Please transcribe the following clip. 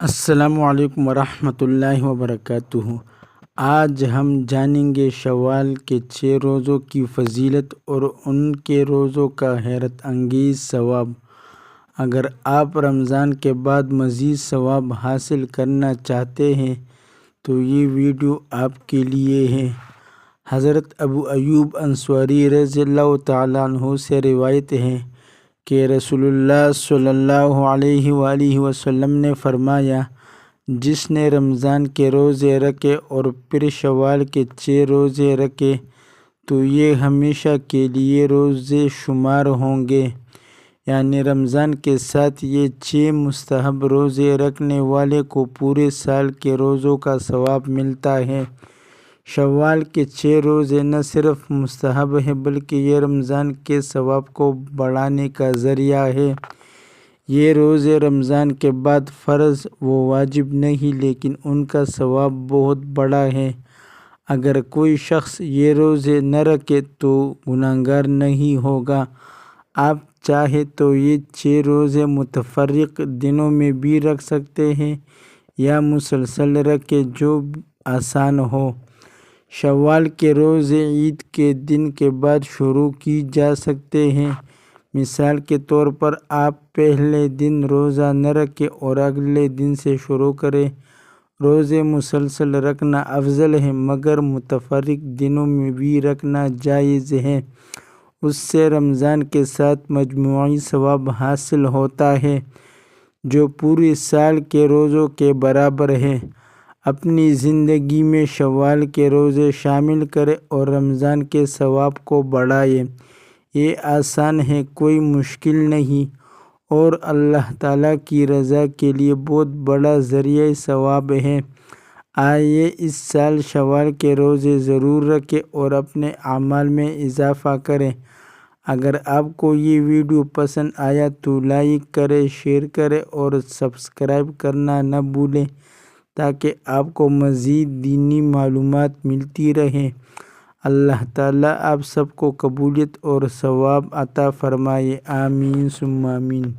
السلام علیکم ورحمۃ اللہ وبرکاتہ۔ آج ہم جانیں گے شوال کے 6 روزوں کی فضیلت اور ان کے روزوں کا حیرت انگیز ثواب۔ اگر آپ رمضان کے بعد مزید ثواب حاصل کرنا چاہتے ہیں تو یہ ویڈیو آپ کے لیے ہے۔ حضرت ابو ایوب انصاری رضی اللہ تعالیٰ عنہ سے روایت ہے کہ رسول اللہ صلی اللہ علیہ وآلہ وسلم نے فرمایا، جس نے رمضان کے روزے رکھے اور پھر شوال کے 6 روزے رکھے تو یہ ہمیشہ کے لیے روزے شمار ہوں گے، یعنی رمضان کے ساتھ یہ 6 مستحب روزے رکھنے والے کو پورے سال کے روزوں کا ثواب ملتا ہے۔ شوال کے 6 روزے نہ صرف مستحب ہیں بلکہ یہ رمضان کے ثواب کو بڑھانے کا ذریعہ ہے۔ یہ روزے رمضان کے بعد فرض و واجب نہیں لیکن ان کا ثواب بہت بڑا ہے۔ اگر کوئی شخص یہ روزے نہ رکھے تو گناہگار نہیں ہوگا۔ آپ چاہے تو یہ 6 روزے متفرق دنوں میں بھی رکھ سکتے ہیں یا مسلسل رکھے جو آسان ہو۔ شوال کے روزے عید کے دن کے بعد شروع کی جا سکتے ہیں۔ مثال کے طور پر آپ پہلے دن روزہ نہ رکھیں اور اگلے دن سے شروع کریں۔ روزے مسلسل رکھنا افضل ہے مگر متفرق دنوں میں بھی رکھنا جائز ہے۔ اس سے رمضان کے ساتھ مجموعی ثواب حاصل ہوتا ہے جو پورے سال کے روزوں کے برابر ہے۔ اپنی زندگی میں شوال کے روزے شامل کریں اور رمضان کے ثواب کو بڑھائیں۔ یہ آسان ہے، کوئی مشکل نہیں اور اللہ تعالیٰ کی رضا کے لیے بہت بڑا ذریعہ ثواب ہے۔ آئیے اس سال شوال کے روزے ضرور رکھیں اور اپنے اعمال میں اضافہ کریں۔ اگر آپ کو یہ ویڈیو پسند آیا تو لائک کریں، شیئر کریں اور سبسکرائب کرنا نہ بھولیں تاکہ آپ کو مزید دینی معلومات ملتی رہیں۔ اللہ تعالیٰ آپ سب کو قبولیت اور ثواب عطا فرمائے، آمین ثم آمین۔